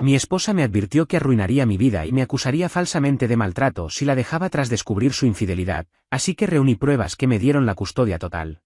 Mi esposa me advirtió que arruinaría mi vida y me acusaría falsamente de maltrato si la dejaba tras descubrir su infidelidad, así que reuní pruebas que me dieron la custodia total.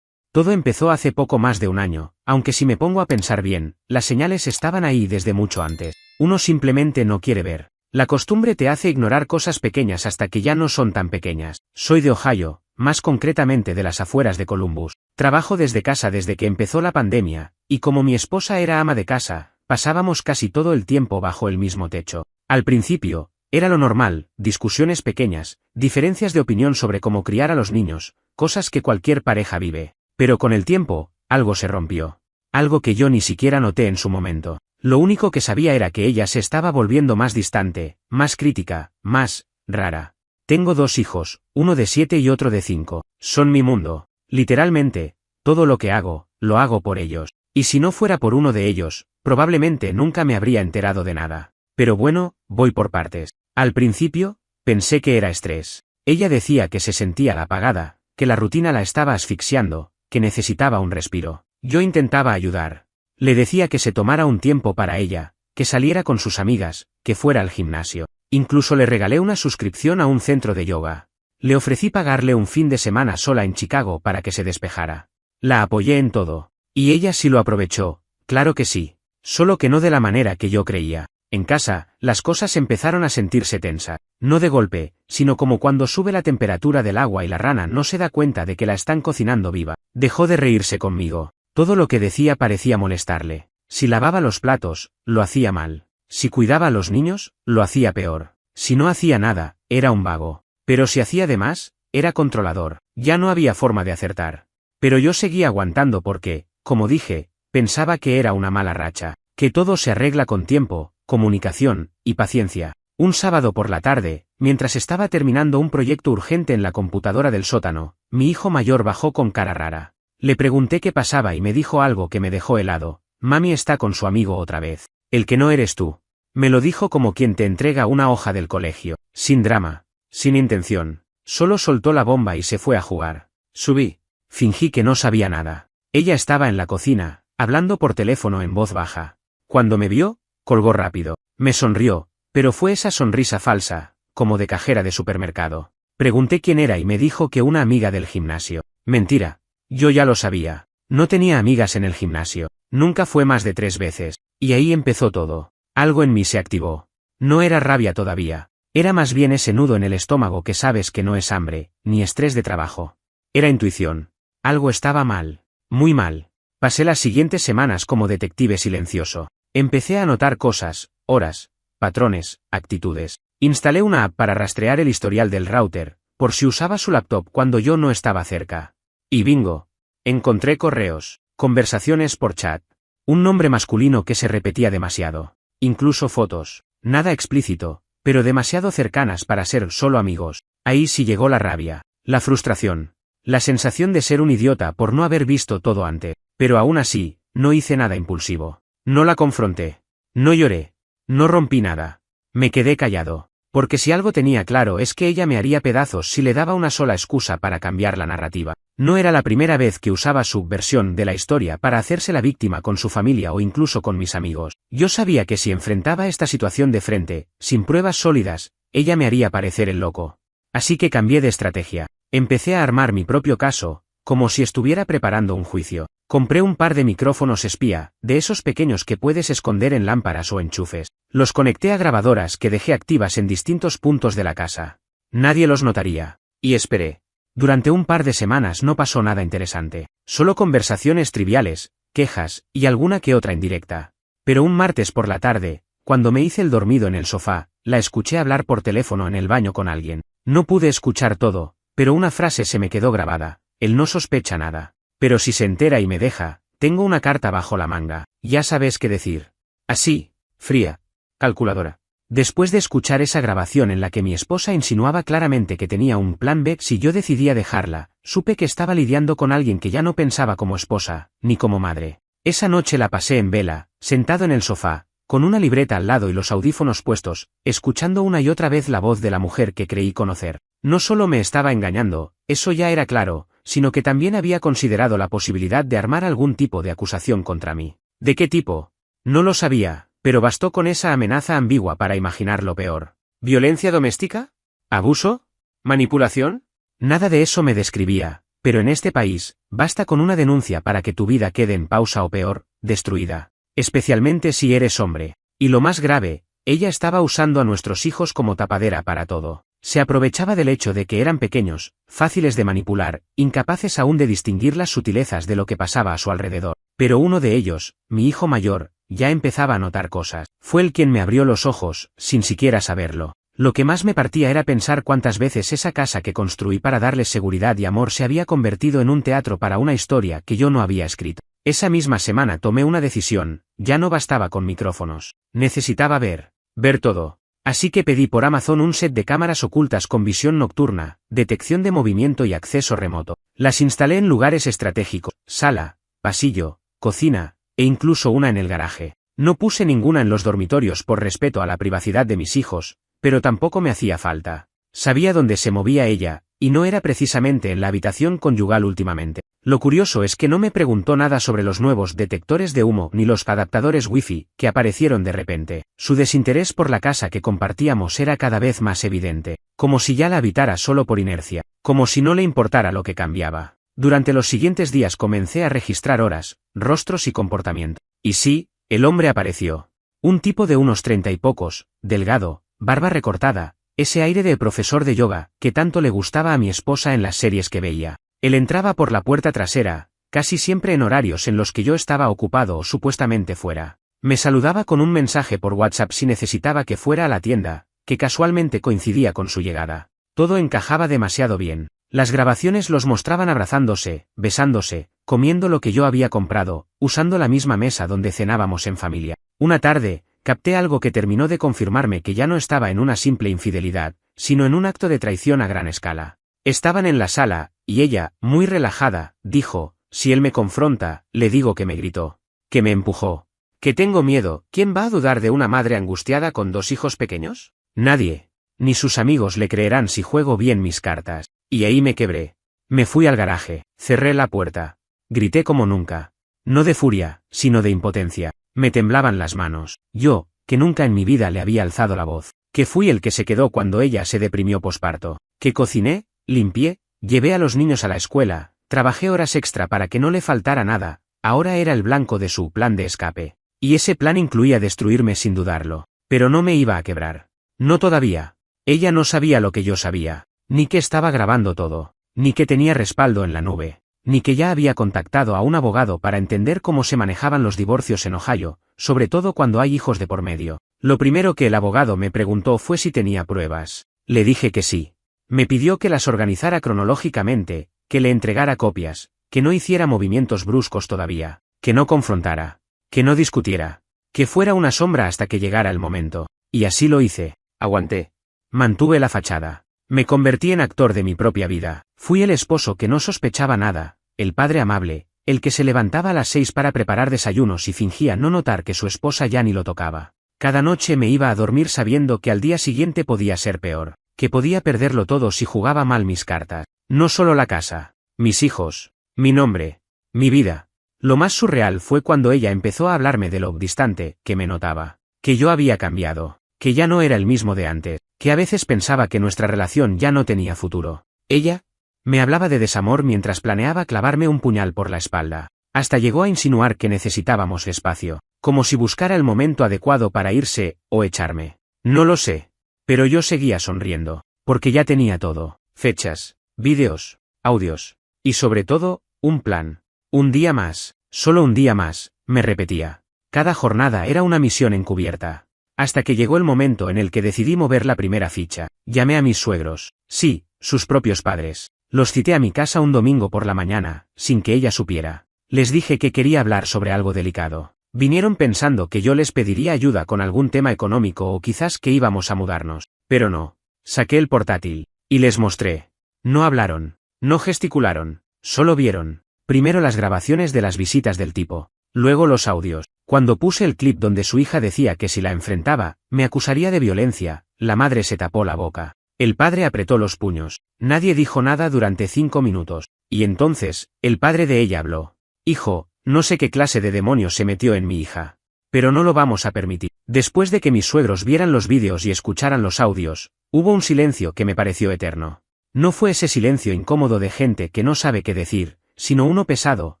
Todo empezó hace poco más de un año, aunque si me pongo a pensar bien, las señales estaban ahí desde mucho antes. Uno simplemente no quiere ver. La costumbre te hace ignorar cosas pequeñas hasta que ya no son tan pequeñas. Soy de Ohio, más concretamente de las afueras de Columbus. Trabajo desde casa desde que empezó la pandemia, y como mi esposa era ama de casa, pasábamos casi todo el tiempo bajo el mismo techo. Al principio, era lo normal, discusiones pequeñas, diferencias de opinión sobre cómo criar a los niños, cosas que cualquier pareja vive. Pero con el tiempo, algo se rompió. Algo que yo ni siquiera noté en su momento. Lo único que sabía era que ella se estaba volviendo más distante, más crítica, más rara. Tengo 2 hijos, uno de 7 y otro de 5. Son mi mundo. Literalmente, todo lo que hago, lo hago por ellos. Y si no fuera por uno de ellos, probablemente nunca me habría enterado de nada. Pero bueno, voy por partes. Al principio, pensé que era estrés. Ella decía que se sentía apagada, que la rutina la estaba asfixiando, que necesitaba un respiro. Yo intentaba ayudar. Le decía que se tomara un tiempo para ella, que saliera con sus amigas, que fuera al gimnasio. Incluso le regalé una suscripción a un centro de yoga. Le ofrecí pagarle un fin de semana sola en Chicago para que se despejara. La apoyé en todo. Y ella sí lo aprovechó, claro que sí. Solo que no de la manera que yo creía. En casa, las cosas empezaron a sentirse tensa. No de golpe, sino como cuando sube la temperatura del agua y la rana no se da cuenta de que la están cocinando viva. Dejó de reírse conmigo. Todo lo que decía parecía molestarle. Si lavaba los platos, lo hacía mal. Si cuidaba a los niños, lo hacía peor. Si no hacía nada, era un vago. Pero si hacía de más, era controlador. Ya no había forma de acertar. Pero yo seguía aguantando porque, como dije, pensaba que era una mala racha. Que todo se arregla con tiempo, comunicación y paciencia. Un sábado por la tarde, mientras estaba terminando un proyecto urgente en la computadora del sótano, mi hijo mayor bajó con cara rara. Le pregunté qué pasaba y me dijo algo que me dejó helado. Mami está con su amigo otra vez. El que no eres tú. Me lo dijo como quien te entrega una hoja del colegio. Sin drama. Sin intención. Solo soltó la bomba y se fue a jugar. Subí. Fingí que no sabía nada. Ella estaba en la cocina, hablando por teléfono en voz baja. Cuando me vio, colgó rápido. Me sonrió, pero fue esa sonrisa falsa, como de cajera de supermercado. Pregunté quién era y me dijo que una amiga del gimnasio. Mentira. Yo ya lo sabía. No tenía amigas en el gimnasio. Nunca fue más de 3 veces. Y ahí empezó todo. Algo en mí se activó. No era rabia todavía. Era más bien ese nudo en el estómago que sabes que no es hambre, ni estrés de trabajo. Era intuición. Algo estaba mal. Muy mal. Pasé las siguientes semanas como detective silencioso. Empecé a notar cosas, horas, patrones, actitudes. Instalé una app para rastrear el historial del router, por si usaba su laptop cuando yo no estaba cerca. Y bingo. Encontré correos, conversaciones por chat. Un nombre masculino que se repetía demasiado. Incluso fotos. Nada explícito, pero demasiado cercanas para ser solo amigos. Ahí sí llegó la rabia, la frustración, la sensación de ser un idiota por no haber visto todo antes. Pero aún así, no hice nada impulsivo. No la confronté. No lloré. No rompí nada. Me quedé callado. Porque si algo tenía claro es que ella me haría pedazos si le daba una sola excusa para cambiar la narrativa. No era la primera vez que usaba su versión de la historia para hacerse la víctima con su familia o incluso con mis amigos. Yo sabía que si enfrentaba esta situación de frente, sin pruebas sólidas, ella me haría parecer el loco. Así que cambié de estrategia. Empecé a armar mi propio caso, como si estuviera preparando un juicio. Compré un par de micrófonos espía, de esos pequeños que puedes esconder en lámparas o enchufes. Los conecté a grabadoras que dejé activas en distintos puntos de la casa. Nadie los notaría. Y esperé. Durante un par de semanas no pasó nada interesante. Solo conversaciones triviales, quejas, y alguna que otra indirecta. Pero un martes por la tarde, cuando me hice el dormido en el sofá, la escuché hablar por teléfono en el baño con alguien. No pude escuchar todo, pero una frase se me quedó grabada. Él no sospecha nada. Pero si se entera y me deja, tengo una carta bajo la manga. Ya sabes qué decir. Así, fría. Calculadora. Después de escuchar esa grabación en la que mi esposa insinuaba claramente que tenía un plan B si yo decidía dejarla, supe que estaba lidiando con alguien que ya no pensaba como esposa, ni como madre. Esa noche la pasé en vela, sentado en el sofá, con una libreta al lado y los audífonos puestos, escuchando una y otra vez la voz de la mujer que creí conocer. No solo me estaba engañando, eso ya era claro, sino que también había considerado la posibilidad de armar algún tipo de acusación contra mí. ¿De qué tipo? No lo sabía, pero bastó con esa amenaza ambigua para imaginar lo peor. ¿Violencia doméstica? ¿Abuso? ¿Manipulación? Nada de eso me describía, pero en este país, basta con una denuncia para que tu vida quede en pausa o peor, destruida. Especialmente si eres hombre. Y lo más grave, ella estaba usando a nuestros hijos como tapadera para todo. Se aprovechaba del hecho de que eran pequeños, fáciles de manipular, incapaces aún de distinguir las sutilezas de lo que pasaba a su alrededor. Pero uno de ellos, mi hijo mayor, ya empezaba a notar cosas. Fue él quien me abrió los ojos, sin siquiera saberlo. Lo que más me partía era pensar cuántas veces esa casa que construí para darles seguridad y amor se había convertido en un teatro para una historia que yo no había escrito. Esa misma semana tomé una decisión, ya no bastaba con micrófonos. Necesitaba ver todo. Así que pedí por Amazon un set de cámaras ocultas con visión nocturna, detección de movimiento y acceso remoto. Las instalé en lugares estratégicos, sala, pasillo, cocina, e incluso una en el garaje. No puse ninguna en los dormitorios por respeto a la privacidad de mis hijos, pero tampoco me hacía falta. Sabía dónde se movía ella, y no era precisamente en la habitación conyugal últimamente. Lo curioso es que no me preguntó nada sobre los nuevos detectores de humo ni los adaptadores Wi-Fi que aparecieron de repente. Su desinterés por la casa que compartíamos era cada vez más evidente, como si ya la habitara solo por inercia, como si no le importara lo que cambiaba. Durante los siguientes días comencé a registrar horas, rostros y comportamiento. Y sí, el hombre apareció. Un tipo de unos 30 y pocos, delgado, barba recortada, ese aire de profesor de yoga que tanto le gustaba a mi esposa en las series que veía. Él entraba por la puerta trasera, casi siempre en horarios en los que yo estaba ocupado o supuestamente fuera. Me saludaba con un mensaje por WhatsApp si necesitaba que fuera a la tienda, que casualmente coincidía con su llegada. Todo encajaba demasiado bien. Las grabaciones los mostraban abrazándose, besándose, comiendo lo que yo había comprado, usando la misma mesa donde cenábamos en familia. Una tarde, capté algo que terminó de confirmarme que ya no estaba en una simple infidelidad, sino en un acto de traición a gran escala. Estaban en la sala, y ella, muy relajada, dijo, si él me confronta, le digo que me gritó, que me empujó, que tengo miedo. ¿Quién va a dudar de una madre angustiada con 2 hijos pequeños? Nadie. Ni sus amigos le creerán si juego bien mis cartas. Y ahí me quebré. Me fui al garaje, cerré la puerta. Grité como nunca. No de furia, sino de impotencia. Me temblaban las manos. Yo, que nunca en mi vida le había alzado la voz. Que fui el que se quedó cuando ella se deprimió posparto. Que cociné, limpié, llevé a los niños a la escuela, trabajé horas extra para que no le faltara nada. Ahora era el blanco de su plan de escape. Y ese plan incluía destruirme sin dudarlo. Pero no me iba a quebrar. No todavía. Ella no sabía lo que yo sabía. Ni que estaba grabando todo. Ni que tenía respaldo en la nube. Ni que ya había contactado a un abogado para entender cómo se manejaban los divorcios en Ohio, sobre todo cuando hay hijos de por medio. Lo primero que el abogado me preguntó fue si tenía pruebas. Le dije que sí. Me pidió que las organizara cronológicamente, que le entregara copias, que no hiciera movimientos bruscos todavía, que no confrontara, que no discutiera, que fuera una sombra hasta que llegara el momento. Y así lo hice. Aguanté. Mantuve la fachada. Me convertí en actor de mi propia vida. Fui el esposo que no sospechaba nada, el padre amable, el que se levantaba a las 6 para preparar desayunos y fingía no notar que su esposa ya ni lo tocaba. Cada noche me iba a dormir sabiendo que al día siguiente podía ser peor, que podía perderlo todo si jugaba mal mis cartas. No solo la casa, mis hijos, mi nombre, mi vida. Lo más surreal fue cuando ella empezó a hablarme de lo distante que me notaba, que yo había cambiado, que ya no era el mismo de antes, que a veces pensaba que nuestra relación ya no tenía futuro. Ella me hablaba de desamor mientras planeaba clavarme un puñal por la espalda. Hasta llegó a insinuar que necesitábamos espacio, como si buscara el momento adecuado para irse, o echarme. No lo sé. Pero yo seguía sonriendo, porque ya tenía todo, fechas, vídeos, audios, y sobre todo, un plan. Un día más, solo un día más, me repetía. Cada jornada era una misión encubierta. Hasta que llegó el momento en el que decidí mover la primera ficha. Llamé a mis suegros, sí, sus propios padres. Los cité a mi casa un domingo por la mañana, sin que ella supiera. Les dije que quería hablar sobre algo delicado. Vinieron pensando que yo les pediría ayuda con algún tema económico o quizás que íbamos a mudarnos. Pero no. Saqué el portátil. Y les mostré. No hablaron. No gesticularon. Solo vieron. Primero las grabaciones de las visitas del tipo. Luego los audios. Cuando puse el clip donde su hija decía que si la enfrentaba, me acusaría de violencia, la madre se tapó la boca. El padre apretó los puños. Nadie dijo nada durante 5 minutos. Y entonces, el padre de ella habló. Hijo, no sé qué clase de demonio se metió en mi hija. Pero no lo vamos a permitir. Después de que mis suegros vieran los vídeos y escucharan los audios, hubo un silencio que me pareció eterno. No fue ese silencio incómodo de gente que no sabe qué decir, sino uno pesado,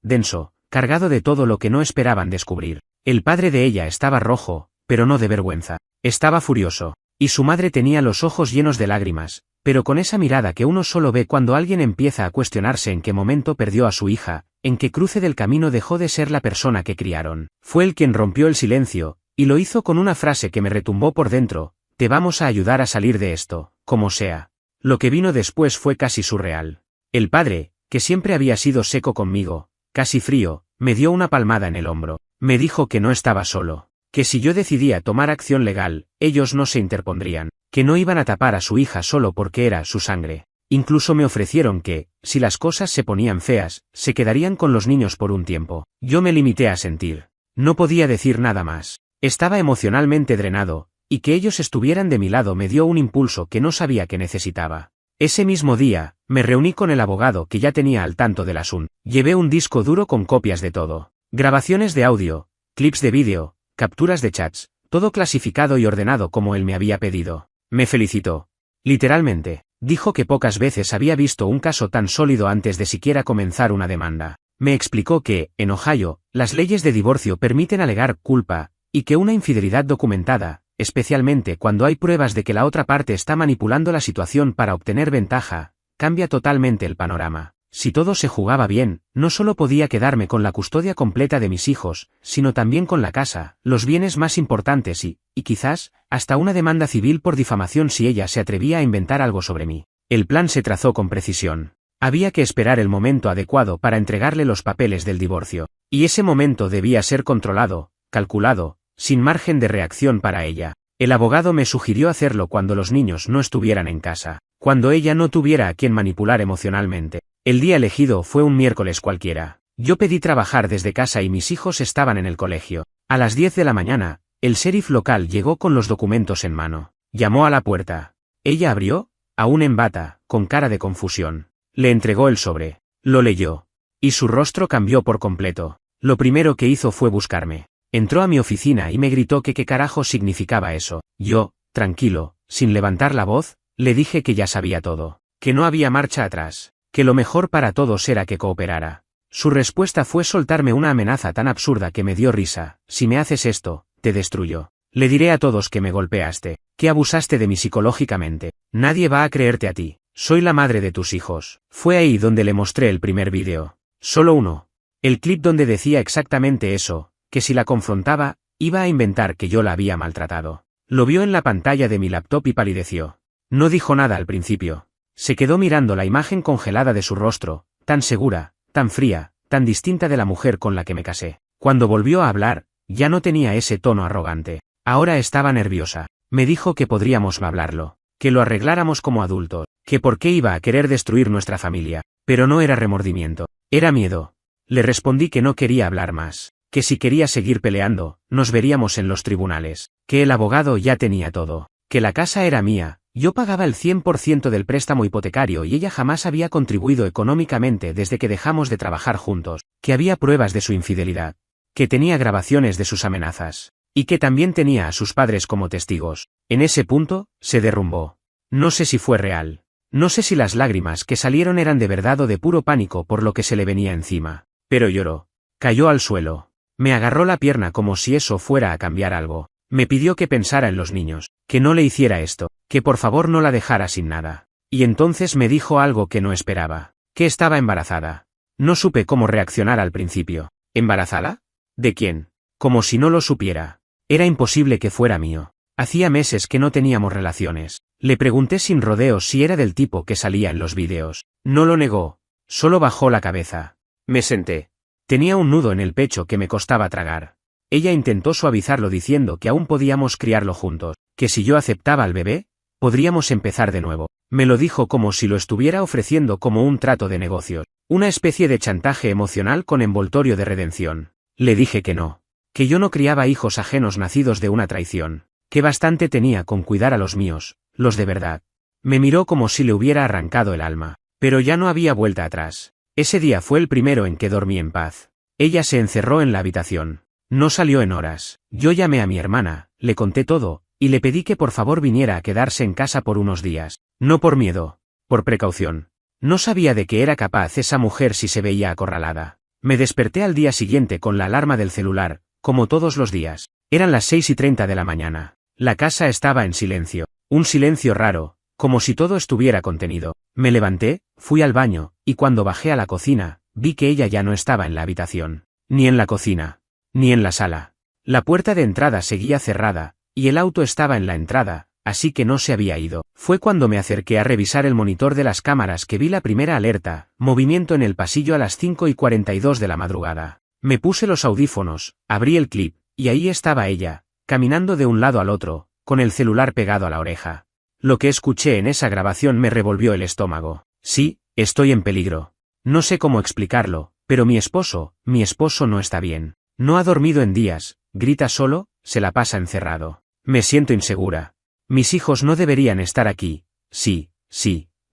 denso, cargado de todo lo que no esperaban descubrir. El padre de ella estaba rojo, pero no de vergüenza. Estaba furioso. Y su madre tenía los ojos llenos de lágrimas, pero con esa mirada que uno solo ve cuando alguien empieza a cuestionarse en qué momento perdió a su hija, en qué cruce del camino dejó de ser la persona que criaron. Fue él quien rompió el silencio, y lo hizo con una frase que me retumbó por dentro: te vamos a ayudar a salir de esto, como sea. Lo que vino después fue casi surreal. El padre, que siempre había sido seco conmigo, casi frío, me dio una palmada en el hombro. Me dijo que no estaba solo, que si yo decidía tomar acción legal, ellos no se interpondrían, que no iban a tapar a su hija solo porque era su sangre. Incluso me ofrecieron que, si las cosas se ponían feas, se quedarían con los niños por un tiempo. Yo me limité a sentir. No podía decir nada más. Estaba emocionalmente drenado, y que ellos estuvieran de mi lado me dio un impulso que no sabía que necesitaba. Ese mismo día, me reuní con el abogado que ya tenía al tanto del asunto. Llevé un disco duro con copias de todo. Grabaciones de audio, clips de vídeo, capturas de chats, todo clasificado y ordenado como él me había pedido. Me felicitó. Literalmente, dijo que pocas veces había visto un caso tan sólido antes de siquiera comenzar una demanda. Me explicó que, en Ohio, las leyes de divorcio permiten alegar culpa, y que una infidelidad documentada, especialmente cuando hay pruebas de que la otra parte está manipulando la situación para obtener ventaja, cambia totalmente el panorama. Si todo se jugaba bien, no solo podía quedarme con la custodia completa de mis hijos, sino también con la casa, los bienes más importantes y quizás, hasta una demanda civil por difamación si ella se atrevía a inventar algo sobre mí. El plan se trazó con precisión. Había que esperar el momento adecuado para entregarle los papeles del divorcio, y ese momento debía ser controlado, calculado, sin margen de reacción para ella. El abogado me sugirió hacerlo cuando los niños no estuvieran en casa, cuando ella no tuviera a quien manipular emocionalmente. El día elegido fue un miércoles cualquiera. Yo pedí trabajar desde casa y mis hijos estaban en el colegio. A las 10 de la mañana, el sheriff local llegó con los documentos en mano. Llamó a la puerta. Ella abrió, aún en bata, con cara de confusión. Le entregó el sobre. Lo leyó. Y su rostro cambió por completo. Lo primero que hizo fue buscarme. Entró a mi oficina y me gritó que qué carajo significaba eso. Yo, tranquilo, sin levantar la voz, le dije que ya sabía todo. Que no había marcha atrás. Que lo mejor para todos era que cooperara. Su respuesta fue soltarme una amenaza tan absurda que me dio risa. Si me haces esto, te destruyo. Le diré a todos que me golpeaste, que abusaste de mí psicológicamente. Nadie va a creerte a ti. Soy la madre de tus hijos. Fue ahí donde le mostré el primer vídeo. Solo uno. El clip donde decía exactamente eso, que si la confrontaba, iba a inventar que yo la había maltratado. Lo vio en la pantalla de mi laptop y palideció. No dijo nada al principio. Se quedó mirando la imagen congelada de su rostro, tan segura, tan fría, tan distinta de la mujer con la que me casé. Cuando volvió a hablar, ya no tenía ese tono arrogante. Ahora estaba nerviosa. Me dijo que podríamos hablarlo, que lo arregláramos como adultos, que por qué iba a querer destruir nuestra familia. Pero no era remordimiento, era miedo. Le respondí que no quería hablar más, que si quería seguir peleando, nos veríamos en los tribunales, que el abogado ya tenía todo, que la casa era mía. Yo pagaba el 100% del préstamo hipotecario y ella jamás había contribuido económicamente desde que dejamos de trabajar juntos, que había pruebas de su infidelidad, que tenía grabaciones de sus amenazas, y que también tenía a sus padres como testigos. En ese punto, se derrumbó. No sé si fue real. No sé si las lágrimas que salieron eran de verdad o de puro pánico por lo que se le venía encima. Pero lloró. Cayó al suelo. Me agarró la pierna como si eso fuera a cambiar algo. Me pidió que pensara en los niños, que no le hiciera esto, que por favor no la dejara sin nada. Y entonces me dijo algo que no esperaba, que estaba embarazada. No supe cómo reaccionar al principio. ¿Embarazada? ¿De quién? Como si no lo supiera. Era imposible que fuera mío. Hacía meses que no teníamos relaciones. Le pregunté sin rodeos si era del tipo que salía en los vídeos. No lo negó. Solo bajó la cabeza. Me senté. Tenía un nudo en el pecho que me costaba tragar. Ella intentó suavizarlo diciendo que aún podíamos criarlo juntos, que si yo aceptaba al bebé, podríamos empezar de nuevo. Me lo dijo como si lo estuviera ofreciendo como un trato de negocios, una especie de chantaje emocional con envoltorio de redención. Le dije que no, que yo no criaba hijos ajenos nacidos de una traición, que bastante tenía con cuidar a los míos, los de verdad. Me miró como si le hubiera arrancado el alma, pero ya no había vuelta atrás. Ese día fue el primero en que dormí en paz. Ella se encerró en la habitación. No salió en horas. Yo llamé a mi hermana, le conté todo, y le pedí que por favor viniera a quedarse en casa por unos días. No por miedo, por precaución. No sabía de qué era capaz esa mujer si se veía acorralada. Me desperté al día siguiente con la alarma del celular, como todos los días. Eran las 6:30 de la mañana. La casa estaba en silencio. Un silencio raro, como si todo estuviera contenido. Me levanté, fui al baño, y cuando bajé a la cocina, vi que ella ya no estaba en la habitación. Ni en la cocina. Ni en la sala. La puerta de entrada seguía cerrada, y el auto estaba en la entrada, así que no se había ido. Fue cuando me acerqué a revisar el monitor de las cámaras que vi la primera alerta, movimiento en el pasillo a las 5:42 de la madrugada. Me puse los audífonos, abrí el clip, y ahí estaba ella, caminando de un lado al otro, con el celular pegado a la oreja. Lo que escuché en esa grabación me revolvió el estómago. Sí, estoy en peligro. No sé cómo explicarlo, pero mi esposo no está bien. No ha dormido en días, grita solo, se la pasa encerrado. Me siento insegura. Mis hijos no deberían estar aquí. Sí,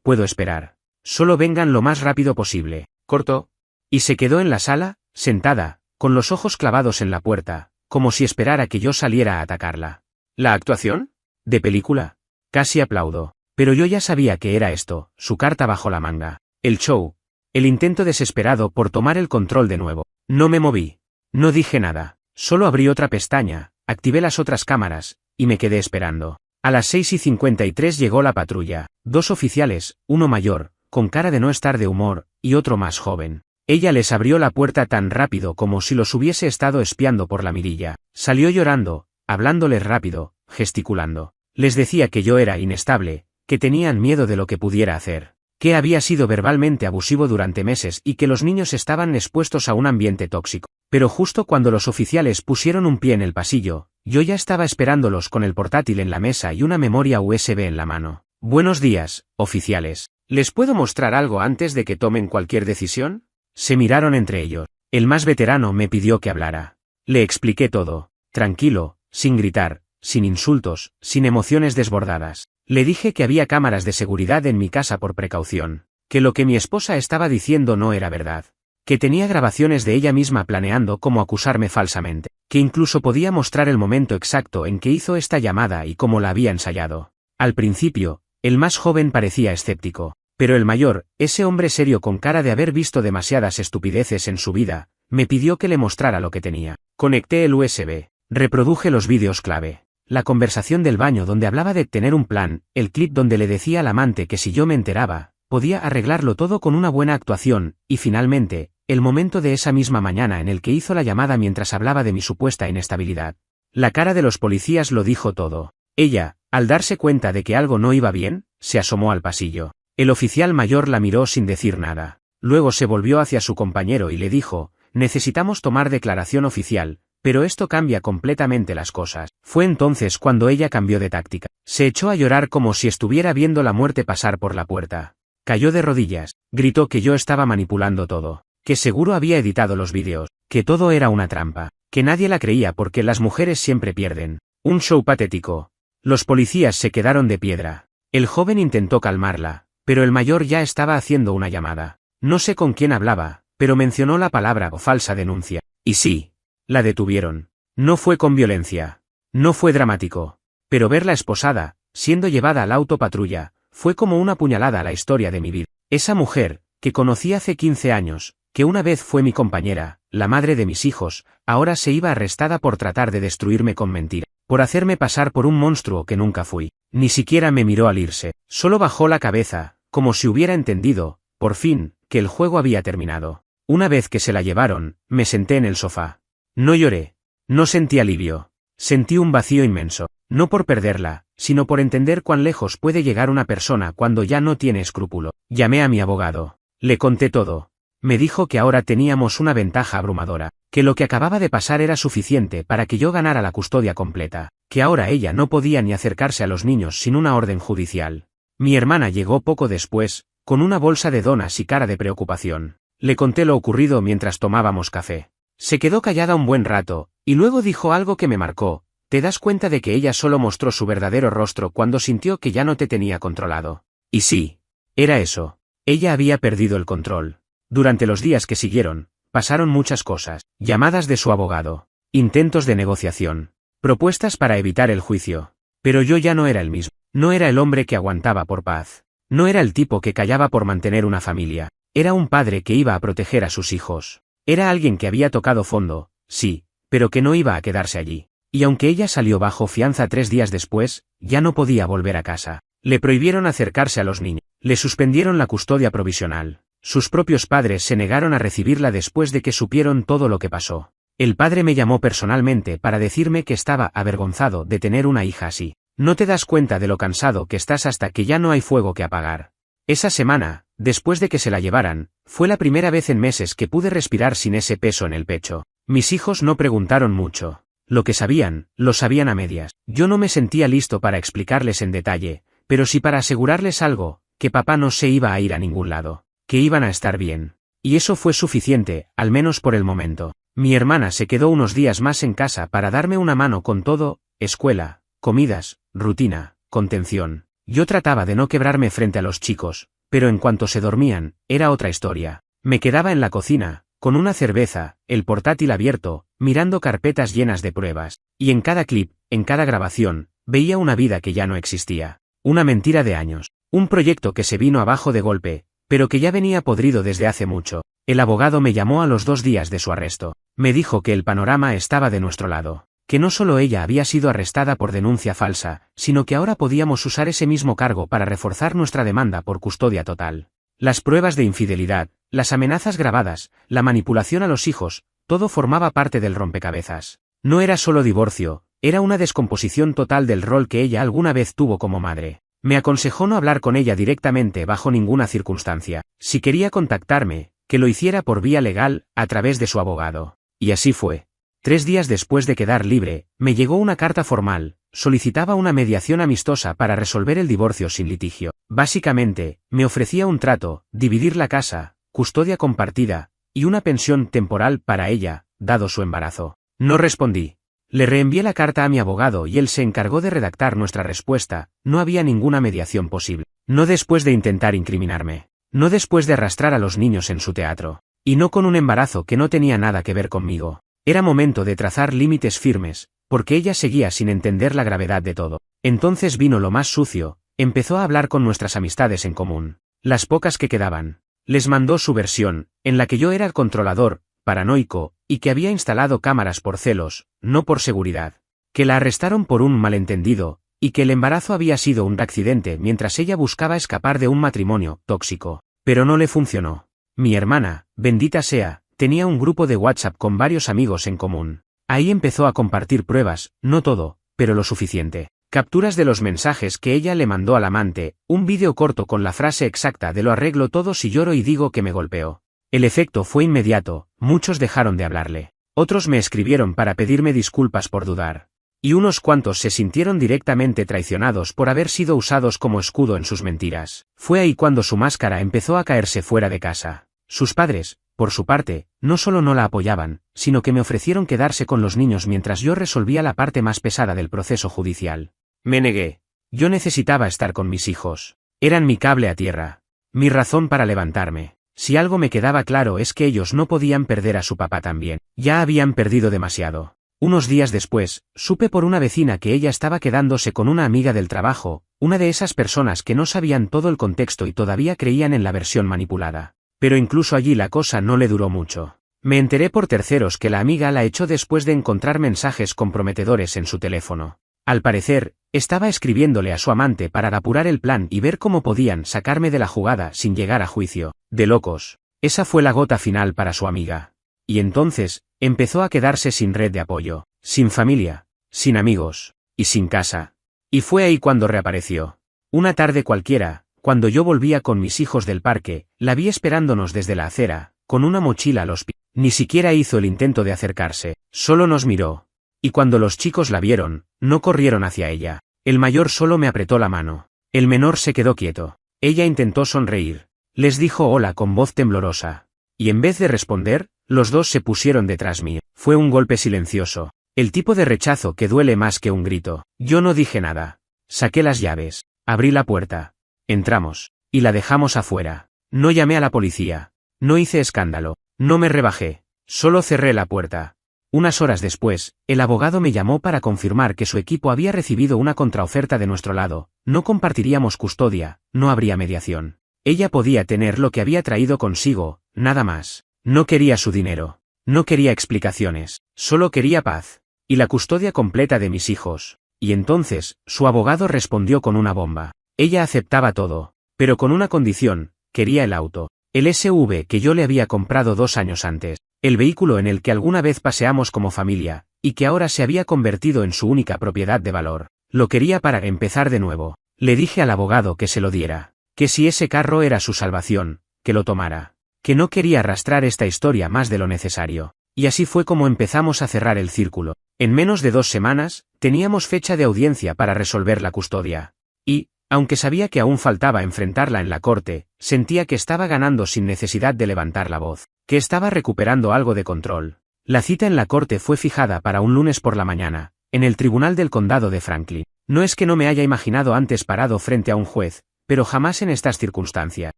puedo esperar. Solo vengan lo más rápido posible. Cortó. Y se quedó en la sala, sentada, con los ojos clavados en la puerta, como si esperara que yo saliera a atacarla. ¿La actuación? ¿De película? Casi aplaudo. Pero yo ya sabía que era esto, su carta bajo la manga. El show. El intento desesperado por tomar el control de nuevo. No me moví. No dije nada. Solo abrí otra pestaña, activé las otras cámaras, y me quedé esperando. A las 6:53 llegó la patrulla. 2 oficiales, uno mayor, con cara de no estar de humor, y otro más joven. Ella les abrió la puerta tan rápido como si los hubiese estado espiando por la mirilla. Salió llorando, hablándoles rápido, gesticulando. Les decía que yo era inestable, que tenían miedo de lo que pudiera hacer, que había sido verbalmente abusivo durante meses y que los niños estaban expuestos a un ambiente tóxico. Pero justo cuando los oficiales pusieron un pie en el pasillo, yo ya estaba esperándolos con el portátil en la mesa y una memoria USB en la mano. Buenos días, oficiales. ¿Les puedo mostrar algo antes de que tomen cualquier decisión? Se miraron entre ellos. El más veterano me pidió que hablara. Le expliqué todo, tranquilo, sin gritar, sin insultos, sin emociones desbordadas. Le dije que había cámaras de seguridad en mi casa por precaución, que lo que mi esposa estaba diciendo no era verdad, que tenía grabaciones de ella misma planeando cómo acusarme falsamente, que incluso podía mostrar el momento exacto en que hizo esta llamada y cómo la había ensayado. Al principio, el más joven parecía escéptico, pero el mayor, ese hombre serio con cara de haber visto demasiadas estupideces en su vida, me pidió que le mostrara lo que tenía. Conecté el USB, reproduje los vídeos clave. La conversación del baño donde hablaba de tener un plan, el clip donde le decía al amante que si yo me enteraba, podía arreglarlo todo con una buena actuación, y finalmente, el momento de esa misma mañana en el que hizo la llamada mientras hablaba de mi supuesta inestabilidad. La cara de los policías lo dijo todo. Ella, al darse cuenta de que algo no iba bien, se asomó al pasillo. El oficial mayor la miró sin decir nada. Luego se volvió hacia su compañero y le dijo, necesitamos tomar declaración oficial. Pero esto cambia completamente las cosas. Fue entonces cuando ella cambió de táctica. Se echó a llorar como si estuviera viendo la muerte pasar por la puerta. Cayó de rodillas, gritó que yo estaba manipulando todo, que seguro había editado los vídeos, que todo era una trampa, que nadie la creía porque las mujeres siempre pierden. Un show patético. Los policías se quedaron de piedra. El joven intentó calmarla, pero el mayor ya estaba haciendo una llamada. No sé con quién hablaba, pero mencionó la palabra o falsa denuncia. Y sí. La detuvieron. No fue con violencia. No fue dramático. Pero verla esposada, siendo llevada al auto patrulla, fue como una puñalada a la historia de mi vida. Esa mujer, que conocí hace 15 años, que una vez fue mi compañera, la madre de mis hijos, ahora se iba arrestada por tratar de destruirme con mentira, por hacerme pasar por un monstruo que nunca fui. Ni siquiera me miró al irse, solo bajó la cabeza, como si hubiera entendido, por fin, que el juego había terminado. Una vez que se la llevaron, me senté en el sofá. No lloré. No sentí alivio. Sentí un vacío inmenso. No por perderla, sino por entender cuán lejos puede llegar una persona cuando ya no tiene escrúpulo. Llamé a mi abogado. Le conté todo. Me dijo que ahora teníamos una ventaja abrumadora, que lo que acababa de pasar era suficiente para que yo ganara la custodia completa, que ahora ella no podía ni acercarse a los niños sin una orden judicial. Mi hermana llegó poco después, con una bolsa de donas y cara de preocupación. Le conté lo ocurrido mientras tomábamos café. Se quedó callada un buen rato, y luego dijo algo que me marcó. ¿Te das cuenta de que ella solo mostró su verdadero rostro cuando sintió que ya no te tenía controlado? Y sí, era eso. Ella había perdido el control. Durante los días que siguieron, pasaron muchas cosas. Llamadas de su abogado. intentos de negociación, propuestas para evitar el juicio. Pero yo ya no era el mismo. No era el hombre que aguantaba por paz. No era el tipo que callaba por mantener una familia. Era un padre que iba a proteger a sus hijos. Era alguien que había tocado fondo, sí, pero que no iba a quedarse allí. Y aunque ella salió bajo fianza 3 días después, ya no podía volver a casa. Le prohibieron acercarse a los niños. Le suspendieron la custodia provisional. Sus propios padres se negaron a recibirla después de que supieron todo lo que pasó. El padre me llamó personalmente para decirme que estaba avergonzado de tener una hija así. No te das cuenta de lo cansado que estás hasta que ya no hay fuego que apagar. Esa semana, después de que se la llevaran, fue la primera vez en meses que pude respirar sin ese peso en el pecho. Mis hijos no preguntaron mucho. Lo que sabían, lo sabían a medias. Yo no me sentía listo para explicarles en detalle, pero sí para asegurarles algo, que papá no se iba a ir a ningún lado, que iban a estar bien. Y eso fue suficiente, al menos por el momento. Mi hermana se quedó unos días más en casa para darme una mano con todo, escuela, comidas, rutina, contención. Yo trataba de no quebrarme frente a los chicos, pero en cuanto se dormían, era otra historia. Me quedaba en la cocina, con una cerveza, el portátil abierto, mirando carpetas llenas de pruebas, y en cada clip, en cada grabación, veía una vida que ya no existía. Una mentira de años. Un proyecto que se vino abajo de golpe, pero que ya venía podrido desde hace mucho. El abogado me llamó a los 2 días de su arresto. Me dijo que el panorama estaba de nuestro lado, que no solo ella había sido arrestada por denuncia falsa, sino que ahora podíamos usar ese mismo cargo para reforzar nuestra demanda por custodia total. Las pruebas de infidelidad, las amenazas grabadas, la manipulación a los hijos, todo formaba parte del rompecabezas. No era solo divorcio, era una descomposición total del rol que ella alguna vez tuvo como madre. Me aconsejó no hablar con ella directamente bajo ninguna circunstancia. Si quería contactarme, que lo hiciera por vía legal, a través de su abogado. Y así fue. 3 días después de quedar libre, me llegó una carta formal, solicitaba una mediación amistosa para resolver el divorcio sin litigio. Básicamente, me ofrecía un trato, dividir la casa, custodia compartida, y una pensión temporal para ella, dado su embarazo. No respondí. Le reenvié la carta a mi abogado y él se encargó de redactar nuestra respuesta. No había ninguna mediación posible. No después de intentar incriminarme. No después de arrastrar a los niños en su teatro. Y no con un embarazo que no tenía nada que ver conmigo. Era momento de trazar límites firmes, porque ella seguía sin entender la gravedad de todo. Entonces vino lo más sucio, empezó a hablar con nuestras amistades en común. Las pocas que quedaban. Les mandó su versión, en la que yo era el controlador, paranoico, y que había instalado cámaras por celos, no por seguridad. Que la arrestaron por un malentendido, y que el embarazo había sido un accidente mientras ella buscaba escapar de un matrimonio tóxico. Pero no le funcionó. Mi hermana, bendita sea, tenía un grupo de WhatsApp con varios amigos en común. Ahí empezó a compartir pruebas, no todo, pero lo suficiente. Capturas de los mensajes que ella le mandó al amante, un vídeo corto con la frase exacta de lo arreglo todo si lloro y digo que me golpeó. El efecto fue inmediato, muchos dejaron de hablarle. Otros me escribieron para pedirme disculpas por dudar. Y unos cuantos se sintieron directamente traicionados por haber sido usados como escudo en sus mentiras. Fue ahí cuando su máscara empezó a caerse fuera de casa. Sus padres, por su parte, no solo no la apoyaban, sino que me ofrecieron quedarse con los niños mientras yo resolvía la parte más pesada del proceso judicial. Me negué. Yo necesitaba estar con mis hijos. Eran mi cable a tierra. Mi razón para levantarme. Si algo me quedaba claro es que ellos no podían perder a su papá también. Ya habían perdido demasiado. Unos días después, supe por una vecina que ella estaba quedándose con una amiga del trabajo, una de esas personas que no sabían todo el contexto y todavía creían en la versión manipulada. Pero incluso allí la cosa no le duró mucho. Me enteré por terceros que la amiga la echó después de encontrar mensajes comprometedores en su teléfono. Al parecer, estaba escribiéndole a su amante para apurar el plan y ver cómo podían sacarme de la jugada sin llegar a juicio. De locos. Esa fue la gota final para su amiga. Y entonces, empezó a quedarse sin red de apoyo, sin familia, sin amigos, y sin casa. Y fue ahí cuando reapareció. Una tarde cualquiera, cuando yo volvía con mis hijos del parque, la vi esperándonos desde la acera, con una mochila a los pies. Ni siquiera hizo el intento de acercarse, solo nos miró. Y cuando los chicos la vieron, no corrieron hacia ella. El mayor solo me apretó la mano. El menor se quedó quieto. Ella intentó sonreír. Les dijo hola con voz temblorosa. Y en vez de responder, los dos se pusieron detrás mío. Fue un golpe silencioso. El tipo de rechazo que duele más que un grito. Yo no dije nada. Saqué las llaves. Abrí la puerta. Entramos. Y la dejamos afuera. No llamé a la policía. No hice escándalo. No me rebajé. Solo cerré la puerta. Unas horas después, el abogado me llamó para confirmar que su equipo había recibido una contraoferta de nuestro lado, no compartiríamos custodia, no habría mediación. Ella podía tener lo que había traído consigo, nada más. No quería su dinero. No quería explicaciones, solo quería paz. Y la custodia completa de mis hijos. Y entonces, su abogado respondió con una bomba. Ella aceptaba todo, pero con una condición, quería el auto. El SUV que yo le había comprado 2 años antes. El vehículo en el que alguna vez paseamos como familia, y que ahora se había convertido en su única propiedad de valor. Lo quería para empezar de nuevo. Le dije al abogado que se lo diera. Que si ese carro era su salvación, que lo tomara. Que no quería arrastrar esta historia más de lo necesario. Y así fue como empezamos a cerrar el círculo. En menos de 2 semanas, teníamos fecha de audiencia para resolver la custodia. Y, aunque sabía que aún faltaba enfrentarla en la corte, sentía que estaba ganando sin necesidad de levantar la voz. Que estaba recuperando algo de control. La cita en la corte fue fijada para un lunes por la mañana, en el Tribunal del Condado de Franklin. No es que no me haya imaginado antes parado frente a un juez, pero jamás en estas circunstancias.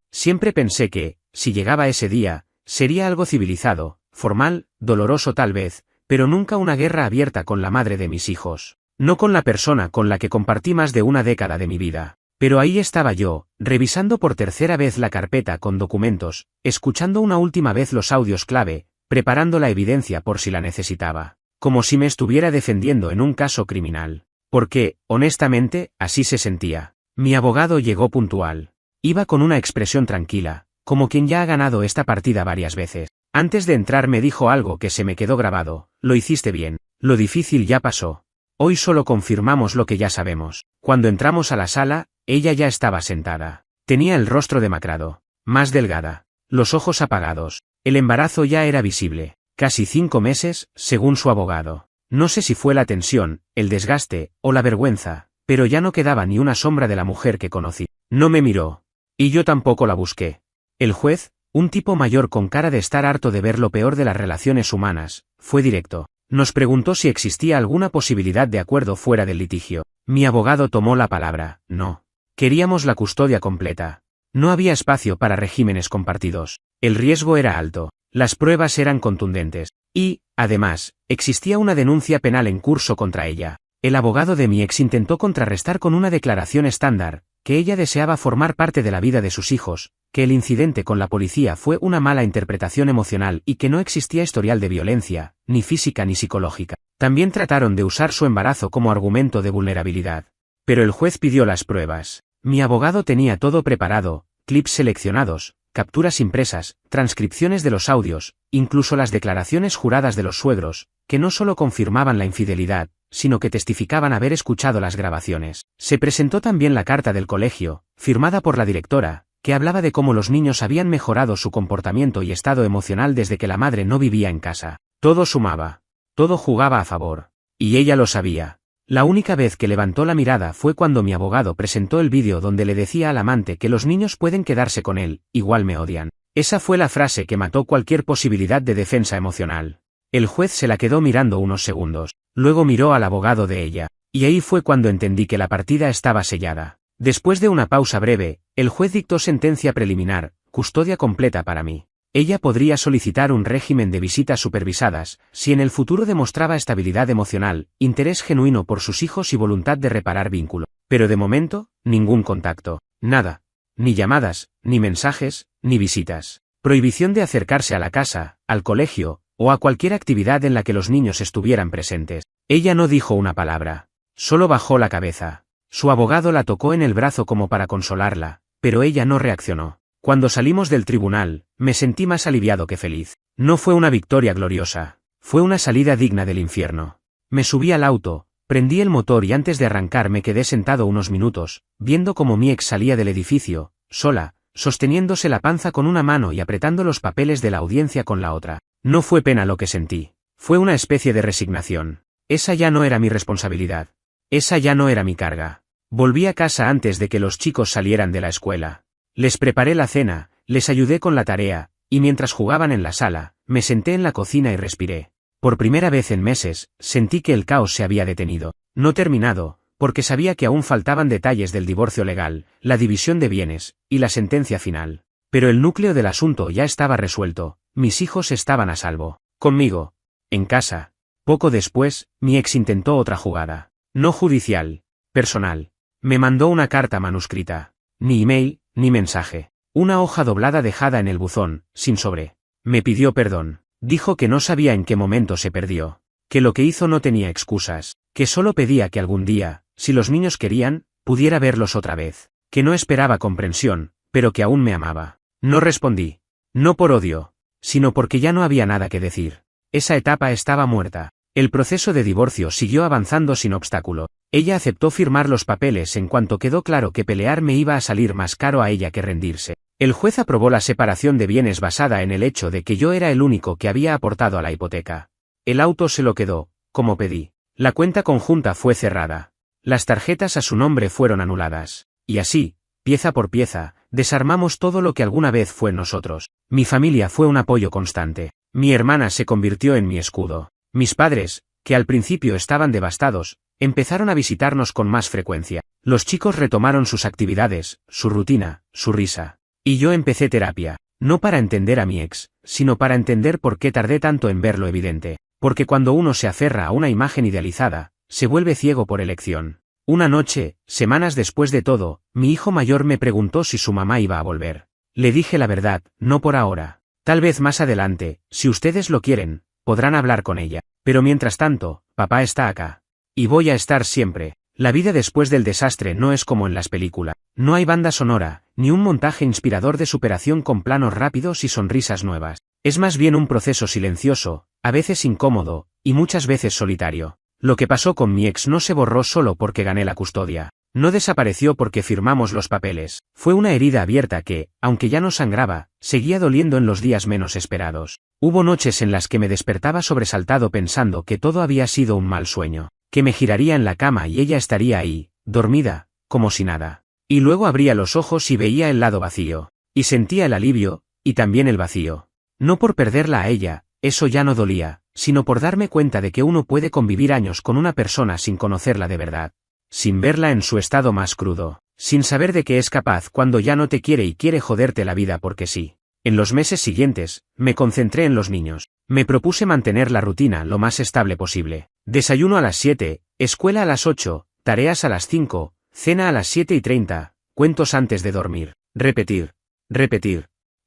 Siempre pensé que, si llegaba ese día, sería algo civilizado, formal, doloroso tal vez, pero nunca una guerra abierta con la madre de mis hijos. No con la persona con la que compartí más de una década de mi vida. Pero ahí estaba yo, revisando por tercera vez la carpeta con documentos, escuchando una última vez los audios clave, preparando la evidencia por si la necesitaba. Como si me estuviera defendiendo en un caso criminal. Porque, honestamente, así se sentía. Mi abogado llegó puntual. Iba con una expresión tranquila, como quien ya ha ganado esta partida varias veces. Antes de entrar me dijo algo que se me quedó grabado: lo hiciste bien, lo difícil ya pasó. Hoy solo confirmamos lo que ya sabemos. Cuando entramos a la sala, ella ya estaba sentada. Tenía el rostro demacrado, más delgada, los ojos apagados. El embarazo ya era visible. Casi 5 meses, según su abogado. No sé si fue la tensión, el desgaste, o la vergüenza, pero ya no quedaba ni una sombra de la mujer que conocí. No me miró. Y yo tampoco la busqué. El juez, un tipo mayor con cara de estar harto de ver lo peor de las relaciones humanas, fue directo. Nos preguntó si existía alguna posibilidad de acuerdo fuera del litigio. Mi abogado tomó la palabra: no. Queríamos la custodia completa. No había espacio para regímenes compartidos. El riesgo era alto. Las pruebas eran contundentes. Y, además, existía una denuncia penal en curso contra ella. El abogado de mi ex intentó contrarrestar con una declaración estándar, que ella deseaba formar parte de la vida de sus hijos, que el incidente con la policía fue una mala interpretación emocional y que no existía historial de violencia, ni física ni psicológica. También trataron de usar su embarazo como argumento de vulnerabilidad. Pero el juez pidió las pruebas. Mi abogado tenía todo preparado: clips seleccionados, capturas impresas, transcripciones de los audios, incluso las declaraciones juradas de los suegros, que no solo confirmaban la infidelidad, sino que testificaban haber escuchado las grabaciones. Se presentó también la carta del colegio, firmada por la directora, que hablaba de cómo los niños habían mejorado su comportamiento y estado emocional desde que la madre no vivía en casa. Todo sumaba. Todo jugaba a favor. Y ella lo sabía. La única vez que levantó la mirada fue cuando mi abogado presentó el vídeo donde le decía al amante que los niños pueden quedarse con él, igual me odian. Esa fue la frase que mató cualquier posibilidad de defensa emocional. El juez se la quedó mirando unos segundos, luego miró al abogado de ella, y ahí fue cuando entendí que la partida estaba sellada. Después de una pausa breve, el juez dictó sentencia preliminar: custodia completa para mí. Ella podría solicitar un régimen de visitas supervisadas, si en el futuro demostraba estabilidad emocional, interés genuino por sus hijos y voluntad de reparar vínculo. Pero de momento, ningún contacto. Nada. Ni llamadas, ni mensajes, ni visitas. Prohibición de acercarse a la casa, al colegio, o a cualquier actividad en la que los niños estuvieran presentes. Ella no dijo una palabra. Solo bajó la cabeza. Su abogado la tocó en el brazo como para consolarla, pero ella no reaccionó. Cuando salimos del tribunal, me sentí más aliviado que feliz. No fue una victoria gloriosa. Fue una salida digna del infierno. Me subí al auto, prendí el motor y antes de arrancar me quedé sentado unos minutos, viendo cómo mi ex salía del edificio, sola, sosteniéndose la panza con una mano y apretando los papeles de la audiencia con la otra. No fue pena lo que sentí. Fue una especie de resignación. Esa ya no era mi responsabilidad. Esa ya no era mi carga. Volví a casa antes de que los chicos salieran de la escuela. Les preparé la cena, les ayudé con la tarea, y mientras jugaban en la sala, me senté en la cocina y respiré. Por primera vez en meses, sentí que el caos se había detenido. No terminado, porque sabía que aún faltaban detalles del divorcio legal, la división de bienes, y la sentencia final. Pero el núcleo del asunto ya estaba resuelto: mis hijos estaban a salvo. Conmigo. En casa. Poco después, mi ex intentó otra jugada. No judicial. Personal. Me mandó una carta manuscrita. Ni email, ni mensaje. Una hoja doblada dejada en el buzón, sin sobre. Me pidió perdón. Dijo que no sabía en qué momento se perdió. Que lo que hizo no tenía excusas. Que solo pedía que algún día, si los niños querían, pudiera verlos otra vez. Que no esperaba comprensión, pero que aún me amaba. No respondí. No por odio, sino porque ya no había nada que decir. Esa etapa estaba muerta. El proceso de divorcio siguió avanzando sin obstáculo. Ella aceptó firmar los papeles en cuanto quedó claro que pelear me iba a salir más caro a ella que rendirse. El juez aprobó la separación de bienes basada en el hecho de que yo era el único que había aportado a la hipoteca. El auto se lo quedó, como pedí. La cuenta conjunta fue cerrada. Las tarjetas a su nombre fueron anuladas. Y así, pieza por pieza, desarmamos todo lo que alguna vez fue nosotros. Mi familia fue un apoyo constante. Mi hermana se convirtió en mi escudo. Mis padres, que al principio estaban devastados, empezaron a visitarnos con más frecuencia. Los chicos retomaron sus actividades, su rutina, su risa. Y yo empecé terapia, no para entender a mi ex, sino para entender por qué tardé tanto en ver lo evidente. Porque cuando uno se aferra a una imagen idealizada, se vuelve ciego por elección. Una noche, semanas después de todo, mi hijo mayor me preguntó si su mamá iba a volver. Le dije la verdad, no por ahora. Tal vez más adelante, si ustedes lo quieren, podrán hablar con ella. Pero mientras tanto, papá está acá. Y voy a estar siempre. La vida después del desastre no es como en las películas. No hay banda sonora, ni un montaje inspirador de superación con planos rápidos y sonrisas nuevas. Es más bien un proceso silencioso, a veces incómodo, y muchas veces solitario. Lo que pasó con mi ex no se borró solo porque gané la custodia. No desapareció porque firmamos los papeles. Fue una herida abierta que, aunque ya no sangraba, seguía doliendo en los días menos esperados. Hubo noches en las que me despertaba sobresaltado pensando que todo había sido un mal sueño, que me giraría en la cama y ella estaría ahí, dormida, como si nada. Y luego abría los ojos y veía el lado vacío. Y sentía el alivio, y también el vacío. No por perderla a ella, eso ya no dolía, sino por darme cuenta de que uno puede convivir años con una persona sin conocerla de verdad. Sin verla en su estado más crudo, sin saber de qué es capaz cuando ya no te quiere y quiere joderte la vida porque sí. En los meses siguientes, me concentré en los niños. Me propuse mantener la rutina lo más estable posible. Desayuno a las 7, escuela a las 8, tareas a las 5, cena a las 7:30, cuentos antes de dormir. Repetir.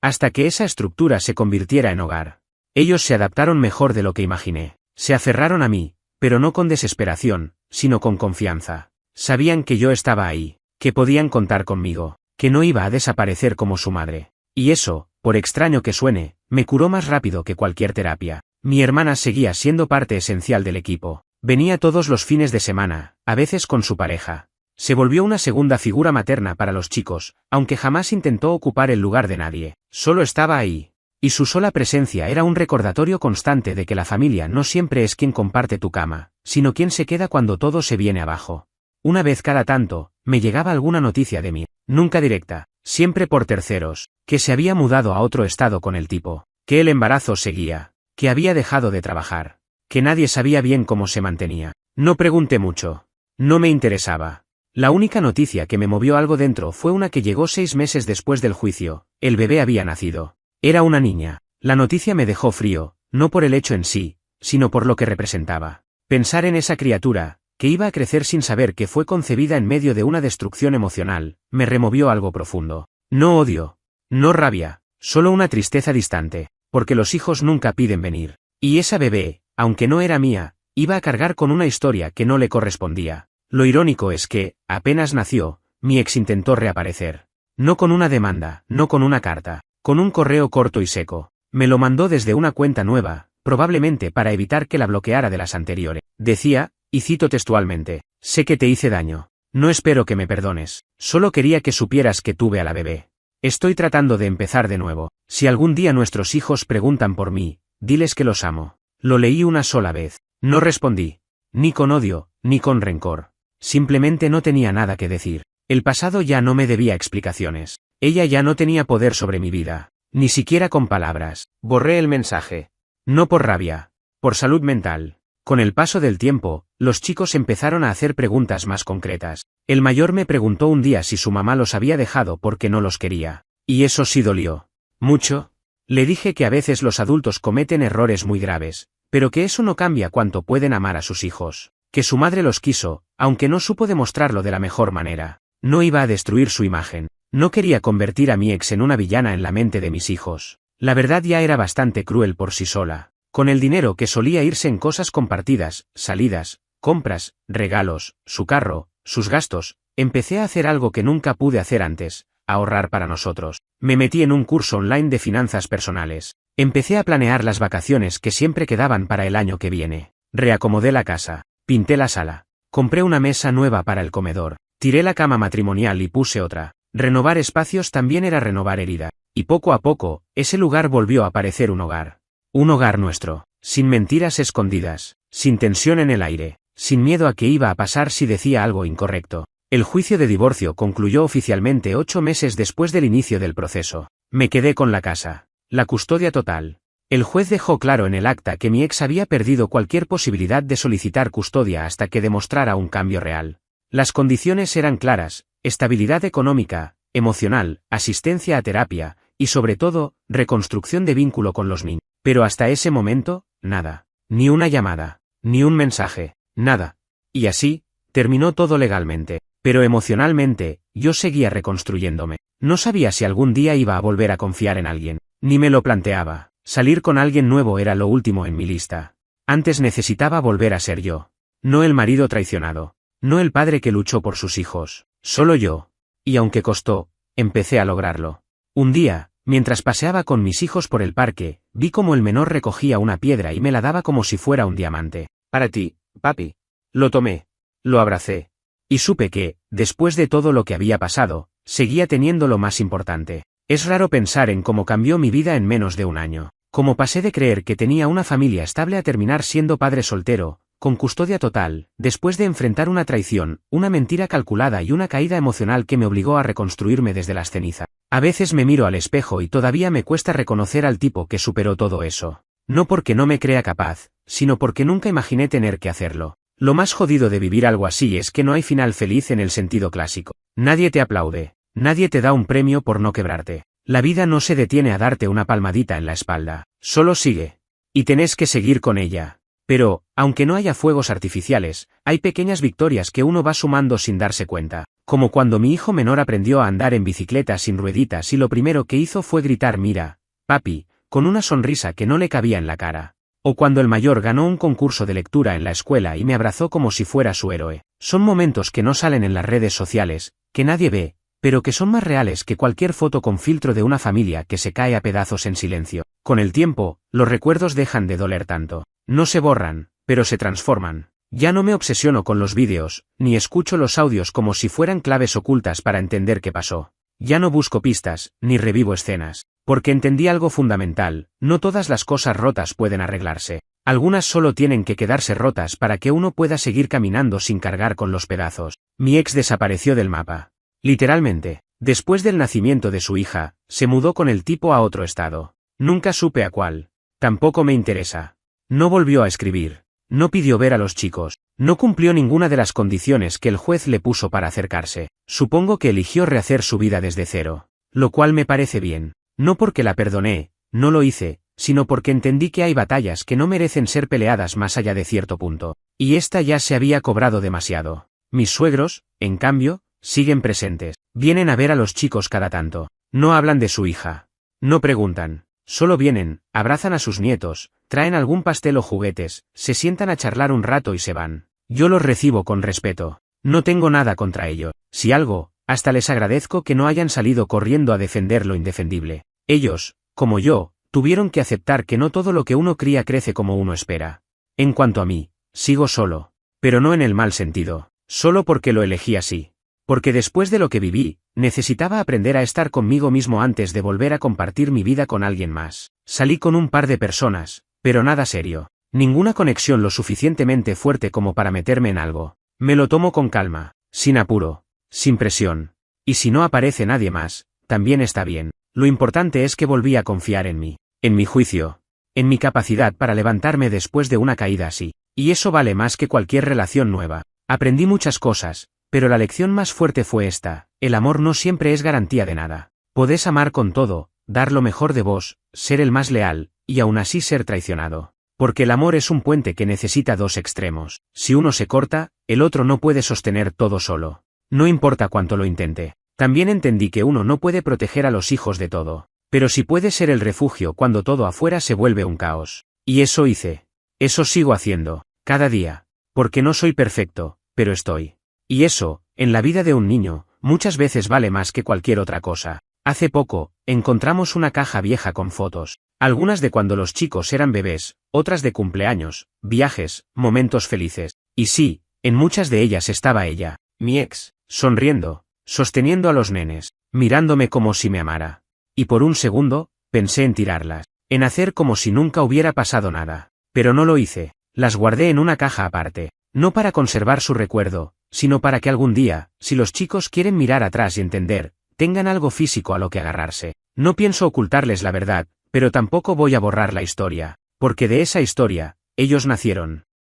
Hasta que esa estructura se convirtiera en hogar. Ellos se adaptaron mejor de lo que imaginé. Se aferraron a mí, pero no con desesperación, sino con confianza. Sabían que yo estaba ahí, que podían contar conmigo, que no iba a desaparecer como su madre. Y eso, por extraño que suene, me curó más rápido que cualquier terapia. Mi hermana seguía siendo parte esencial del equipo. Venía todos los fines de semana, a veces con su pareja. Se volvió una segunda figura materna para los chicos, aunque jamás intentó ocupar el lugar de nadie. Solo estaba ahí. Y su sola presencia era un recordatorio constante de que la familia no siempre es quien comparte tu cama, sino quien se queda cuando todo se viene abajo. Una vez cada tanto, me llegaba alguna noticia de mí, nunca directa, siempre por terceros, que se había mudado a otro estado con el tipo, que el embarazo seguía, que había dejado de trabajar, que nadie sabía bien cómo se mantenía. No pregunté mucho. No me interesaba. La única noticia que me movió algo dentro fue una que llegó 6 meses después del juicio. El bebé había nacido. Era una niña. La noticia me dejó frío, no por el hecho en sí, sino por lo que representaba. Pensar en esa criatura, que iba a crecer sin saber que fue concebida en medio de una destrucción emocional, me removió algo profundo. No odio. No rabia. Solo una tristeza distante, porque los hijos nunca piden venir. Y esa bebé, aunque no era mía, iba a cargar con una historia que no le correspondía. Lo irónico es que, apenas nació, mi ex intentó reaparecer. No con una demanda, no con una carta, con un correo corto y seco. Me lo mandó desde una cuenta nueva, probablemente para evitar que la bloqueara de las anteriores. Decía, y cito textualmente, sé que te hice daño. No espero que me perdones. Solo quería que supieras que tuve a la bebé. Estoy tratando de empezar de nuevo. Si algún día nuestros hijos preguntan por mí, diles que los amo. Lo leí una sola vez. No respondí. Ni con odio, ni con rencor. Simplemente no tenía nada que decir. El pasado ya no me debía explicaciones. Ella ya no tenía poder sobre mi vida. Ni siquiera con palabras. Borré el mensaje. No por rabia. Por salud mental. Con el paso del tiempo, los chicos empezaron a hacer preguntas más concretas. El mayor me preguntó un día si su mamá los había dejado porque no los quería. Y eso sí dolió. ¿Mucho? Le dije que a veces los adultos cometen errores muy graves, pero que eso no cambia cuánto pueden amar a sus hijos. Que su madre los quiso, aunque no supo demostrarlo de la mejor manera. No iba a destruir su imagen. No quería convertir a mi ex en una villana en la mente de mis hijos. La verdad ya era bastante cruel por sí sola. Con el dinero que solía irse en cosas compartidas, salidas, compras, regalos, su carro, sus gastos, empecé a hacer algo que nunca pude hacer antes, ahorrar para nosotros. Me metí en un curso online de finanzas personales. Empecé a planear las vacaciones que siempre quedaban para el año que viene. Reacomodé la casa, pinté la sala, compré una mesa nueva para el comedor, tiré la cama matrimonial y puse otra. Renovar espacios también era renovar herida, y poco a poco, ese lugar volvió a parecer un hogar. Un hogar nuestro, sin mentiras escondidas, sin tensión en el aire, sin miedo a qué iba a pasar si decía algo incorrecto. El juicio de divorcio concluyó oficialmente 8 meses después del inicio del proceso. Me quedé con la casa. La custodia total. El juez dejó claro en el acta que mi ex había perdido cualquier posibilidad de solicitar custodia hasta que demostrara un cambio real. Las condiciones eran claras: estabilidad económica, emocional, asistencia a terapia, y sobre todo, reconstrucción de vínculo con los niños. Pero hasta ese momento, nada. Ni una llamada, ni un mensaje, nada. Y así, terminó todo legalmente. Pero emocionalmente, yo seguía reconstruyéndome. No sabía si algún día iba a volver a confiar en alguien. Ni me lo planteaba. Salir con alguien nuevo era lo último en mi lista. Antes necesitaba volver a ser yo. No el marido traicionado. No el padre que luchó por sus hijos. Solo yo. Y aunque costó, empecé a lograrlo. Un día, mientras paseaba con mis hijos por el parque, vi cómo el menor recogía una piedra y me la daba como si fuera un diamante. Para ti, papi. Lo tomé. Lo abracé. Y supe que, después de todo lo que había pasado, seguía teniendo lo más importante. Es raro pensar en cómo cambió mi vida en menos de un año. Cómo pasé de creer que tenía una familia estable a terminar siendo padre soltero, con custodia total, después de enfrentar una traición, una mentira calculada y una caída emocional que me obligó a reconstruirme desde las cenizas. A veces me miro al espejo y todavía me cuesta reconocer al tipo que superó todo eso. No porque no me crea capaz, sino porque nunca imaginé tener que hacerlo. Lo más jodido de vivir algo así es que no hay final feliz en el sentido clásico. Nadie te aplaude. Nadie te da un premio por no quebrarte. La vida no se detiene a darte una palmadita en la espalda. Solo sigue. Y tenés que seguir con ella. Pero, aunque no haya fuegos artificiales, hay pequeñas victorias que uno va sumando sin darse cuenta. Como cuando mi hijo menor aprendió a andar en bicicleta sin rueditas y lo primero que hizo fue gritar "mira, papi", con una sonrisa que no le cabía en la cara. O cuando el mayor ganó un concurso de lectura en la escuela y me abrazó como si fuera su héroe. Son momentos que no salen en las redes sociales, que nadie ve, pero que son más reales que cualquier foto con filtro de una familia que se cae a pedazos en silencio. Con el tiempo, los recuerdos dejan de doler tanto. No se borran, pero se transforman. Ya no me obsesiono con los vídeos, ni escucho los audios como si fueran claves ocultas para entender qué pasó. Ya no busco pistas, ni revivo escenas. Porque entendí algo fundamental: no todas las cosas rotas pueden arreglarse. Algunas solo tienen que quedarse rotas para que uno pueda seguir caminando sin cargar con los pedazos. Mi ex desapareció del mapa. Literalmente. Después del nacimiento de su hija, se mudó con el tipo a otro estado. Nunca supe a cuál. Tampoco me interesa. No volvió a escribir. No pidió ver a los chicos. No cumplió ninguna de las condiciones que el juez le puso para acercarse. Supongo que eligió rehacer su vida desde cero. Lo cual me parece bien. No porque la perdoné, no lo hice, sino porque entendí que hay batallas que no merecen ser peleadas más allá de cierto punto. Y esta ya se había cobrado demasiado. Mis suegros, en cambio, siguen presentes. Vienen a ver a los chicos cada tanto. No hablan de su hija. No preguntan. Solo vienen, abrazan a sus nietos, traen algún pastel o juguetes, se sientan a charlar un rato y se van. Yo los recibo con respeto. No tengo nada contra ellos. Si algo, hasta les agradezco que no hayan salido corriendo a defender lo indefendible. Ellos, como yo, tuvieron que aceptar que no todo lo que uno cría crece como uno espera. En cuanto a mí, sigo solo. Pero no en el mal sentido. Solo porque lo elegí así. Porque después de lo que viví, necesitaba aprender a estar conmigo mismo antes de volver a compartir mi vida con alguien más. Salí con un par de personas, pero nada serio. Ninguna conexión lo suficientemente fuerte como para meterme en algo. Me lo tomo con calma, sin apuro, sin presión. Y si no aparece nadie más, también está bien. Lo importante es que volví a confiar en mí, en mi juicio, en mi capacidad para levantarme después de una caída así. Y eso vale más que cualquier relación nueva. Aprendí muchas cosas, pero la lección más fuerte fue esta: el amor no siempre es garantía de nada. Podés amar con todo, dar lo mejor de vos, ser el más leal, y aún así ser traicionado. Porque el amor es un puente que necesita dos extremos. Si uno se corta, el otro no puede sostener todo solo. No importa cuánto lo intente. También entendí que uno no puede proteger a los hijos de todo. Pero sí puede ser el refugio cuando todo afuera se vuelve un caos. Y eso hice. Eso sigo haciendo, cada día. Porque no soy perfecto, pero estoy. Y eso, en la vida de un niño, muchas veces vale más que cualquier otra cosa. Hace poco, encontramos una caja vieja con fotos. Algunas de cuando los chicos eran bebés, otras de cumpleaños, viajes, momentos felices. Y sí, en muchas de ellas estaba ella, mi ex, sonriendo, sosteniendo a los nenes, mirándome como si me amara. Y por un segundo, pensé en tirarlas, en hacer como si nunca hubiera pasado nada. Pero no lo hice, las guardé en una caja aparte, no para conservar su recuerdo, sino para que algún día, si los chicos quieren mirar atrás y entender, tengan algo físico a lo que agarrarse. No pienso ocultarles la verdad, pero tampoco voy a borrar la historia, porque de esa historia, ellos nacieron.